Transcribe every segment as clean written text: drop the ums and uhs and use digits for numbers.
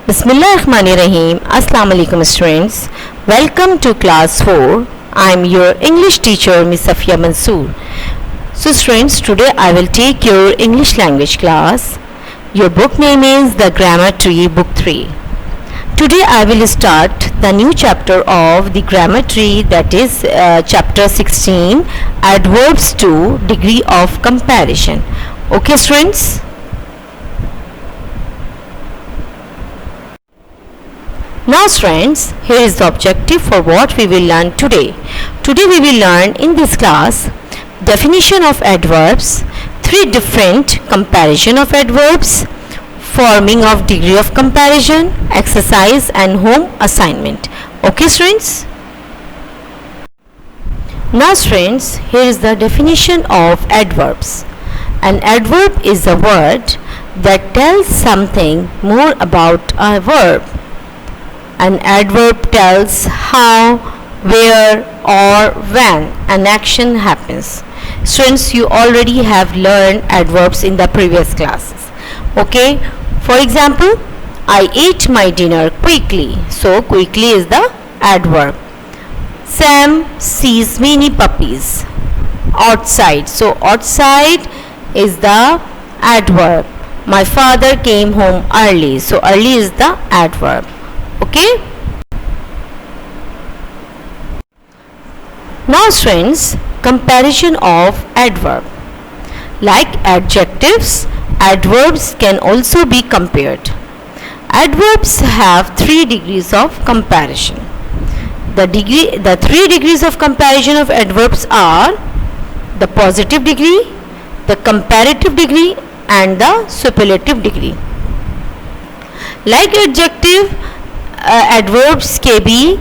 Bismillahirrahmanirrahim. Assalamu alaikum students. Welcome to class 4. I am your English teacher Miss Safia Mansoor. So students, today I will take your English language class. Your book name is The Grammar Tree Book 3. Today I will start the new chapter of the Grammar Tree, that is chapter 16, Adverbs to Degree of Comparison. Okay students? Now friends, here is the objective for what we will learn today. Today we will learn in this class definition of adverbs, 3 different comparison of adverbs, forming of degree of comparison, exercise and home assignment. Okay students? Now friends, here is the definition of adverbs. An adverb is a word that tells something more about a verb. An adverb tells how, where or when an action happens. Students, you already have learned adverbs in the previous classes. Okay, for example, I ate my dinner quickly. So quickly is the adverb. Sam sees many puppies outside. So outside is the adverb. My father came home early. So early is the adverb. Okay. Now friends, comparison of adverb. Like adjectives, adverbs can also be compared. Adverbs have 3 degrees of comparison. The 3 degrees of comparison of adverbs are the positive degree, the comparative degree and the superlative degree. Like adjective, adverbs के भी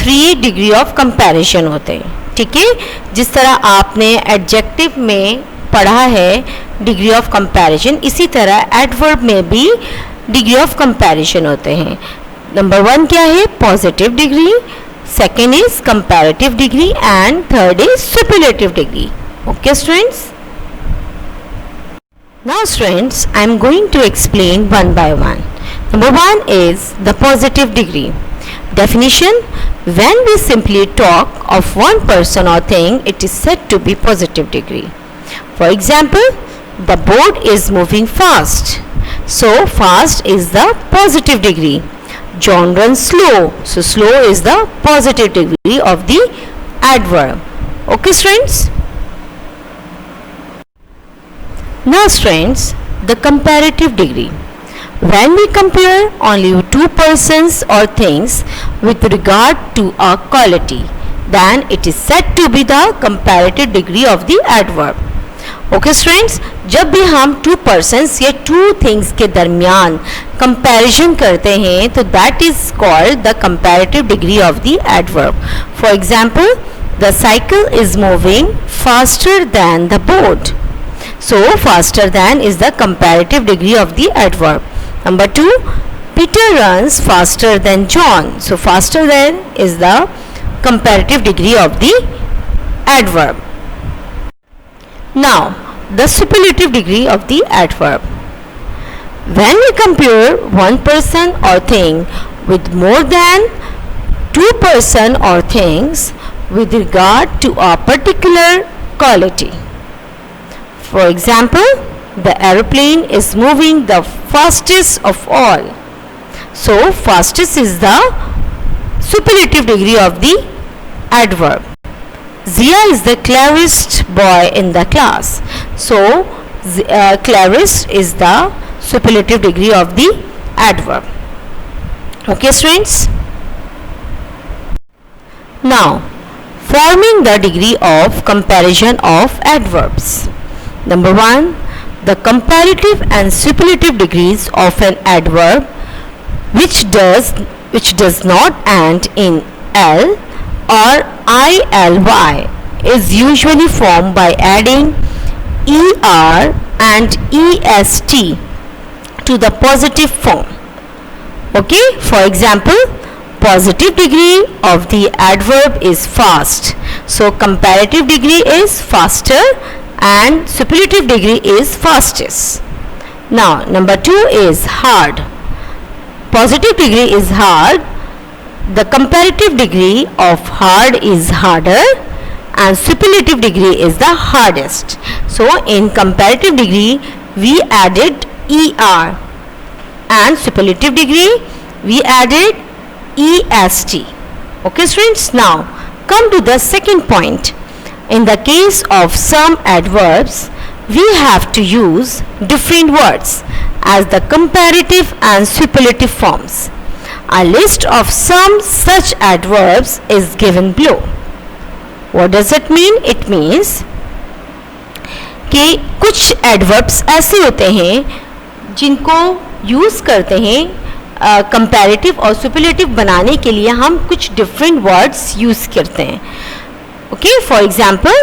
3 degree of comparison होते हैं. ठीक है, जिस तरह आपने adjective में पढ़ा है डिग्री ऑफ कंपैरिजन, इसी तरह एडवर्ब में भी डिग्री ऑफ कंपैरिजन होते हैं. नंबर 1 क्या है? Positive degree, second is comparative degree and third is superlative degree. Okay students? Now students, I am going to explain one by one. Number 1 is the positive degree. Definition: when we simply talk of one person or thing, it is said to be positive degree. For example, the boat is moving fast. So fast is the positive degree. John runs slow. So slow is the positive degree of the adverb. Okay students? Now students, the comparative degree. When we compare only 2 persons or things with regard to a quality, then it is said to be the comparative degree of the adverb. Okay students, जब भी हम 2 persons या 2 things के दरमियान comparison करते हैं तो that is called the comparative degree of the adverb. For example, the cycle is moving faster than the boat. So faster than is the comparative degree of the adverb. Number 2, Peter runs faster than John. So faster than is the comparative degree of the adverb. Now the superlative degree of the adverb. When we compare one person or thing with more than 2 person or things with regard to a particular quality. For example, the aeroplane is moving the fastest of all. So fastest is the superlative degree of the adverb. Zia is the cleverest boy in the class. So cleverest is the superlative degree of the adverb. Okay students? Now forming the degree of comparison of adverbs. Number 1, the comparative and superlative degrees of an adverb which does not end in l or illy is usually formed by adding er and est to the positive form. Okay, for example, positive degree of the adverb is fast. So comparative degree is faster and superlative degree is fastest. Now number 2 is hard. positive degree is hard, the comparative degree of hard is harder, and superlative degree is the hardest. So in comparative degree we added ER, and superlative degree we added EST. Okay students, now come to the second point. In the case of some adverbs, we have to use different words as the comparative and superlative forms. A list of some such adverbs is given below. What does it mean? It means कि कुछ adverbs ऐसे होते हैं जिनको use करते हैं comparative और superlative बनाने के लिए हम कुछ different words यूज़ करते हैं. Okay, for example,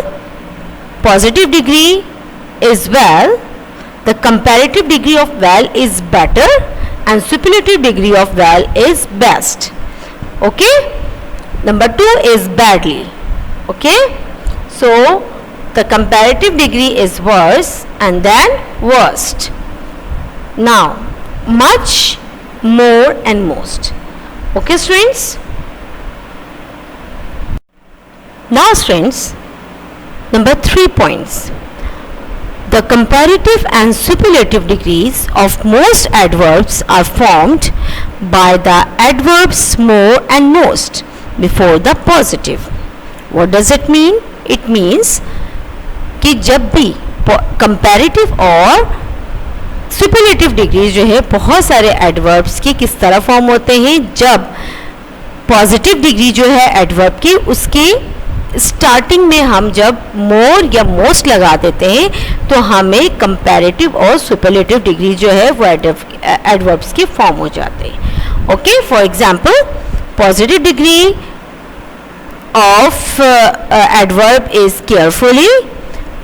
positive degree is well, the comparative degree of well is better, and superlative degree of well is best. Okay, number 2 is badly. Okay, so the comparative degree is worse and then worst. Now much, more and most. Okay students, now students, number 3 points. The comparative and superlative degrees of most adverbs are formed by the adverbs more and most before the positive. What does it mean? It means कि जब भी comparative और superlative degrees जो है बहुत सारे adverbs के किस तरह फॉर्म होते हैं, जब positive degree जो है adverb की उसके स्टार्टिंग में हम जब मोर या मोस्ट लगा देते हैं तो हमें कंपैरेटिव और सुपरलेटिव डिग्री जो है वो एडवर्ब्स के फॉर्म हो जाते हैं. Okay, for example positive degree of adverb is carefully,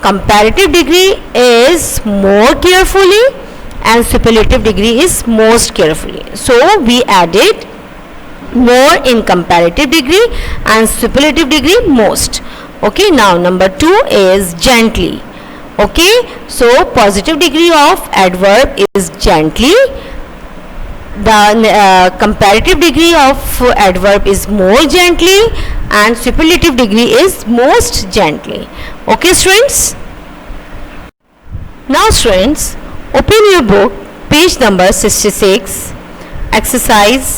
comparative degree is more carefully, and superlative degree is most carefully. So we added more in comparative degree and superlative degree most. Okay, now number 2 is gently. Okay, so positive degree of adverb is gently, the comparative degree of adverb is more gently, and superlative degree is most gently. Okay students, now students, open your book, page number 66, exercise.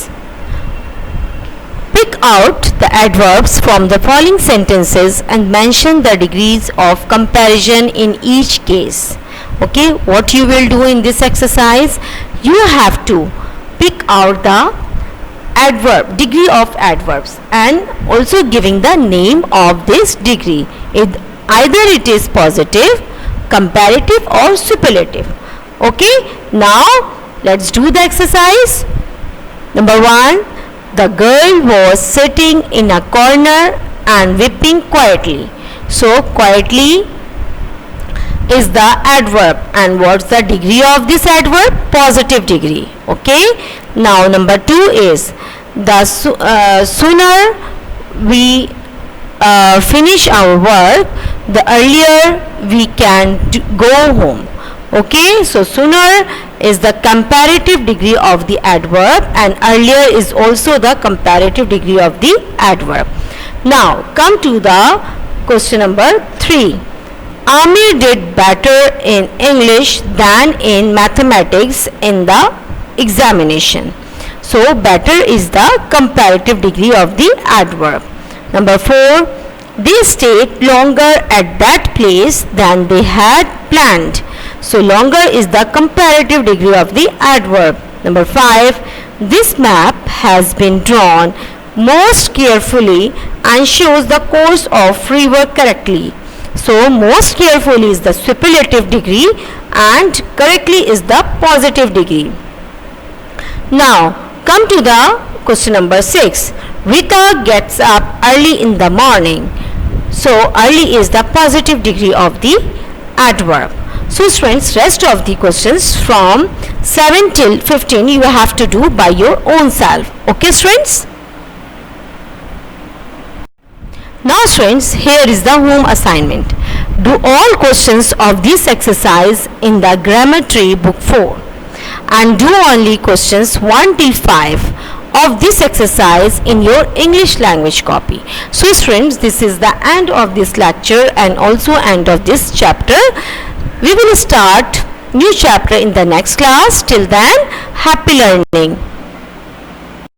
Pick out the adverbs from the following sentences and mention the degrees of comparison in each case. Okay, what you will do in this exercise, you have to pick out the adverb, degree of adverbs, and also giving the name of this degree. Either it is positive, comparative or superlative. Okay, now let's do the exercise. Number 1, the girl was sitting in a corner and weeping quietly. So quietly is the adverb, and what's the degree of this adverb? Positive degree. Okay, now number 2 is the sooner we finish our work, the earlier we can go home. Okay, so sooner is the comparative degree of the adverb, and earlier is also the comparative degree of the adverb. Now come to the question number 3. Amir did better in English than in mathematics in the examination. So better is the comparative degree of the adverb. Number 4, they stayed longer at that place than they had planned. So longer is the comparative degree of the adverb. Number 5, this map has been drawn most carefully and shows the course of river correctly. So most carefully is the superlative degree and correctly is the positive degree. Now come to the question number 6. Rita gets up early in the morning. So early is the positive degree of the adverb. So students, rest of the questions from 7 till 15 you have to do by your own self. Okay students? Now students, here is the home assignment. Do all questions of this exercise in the grammar tree book 4. and do only questions 1 till 5 of this exercise in your English language copy. So students, this is the end of this lecture and also end of this chapter. We will start new chapter in the next class. Till then, happy learning.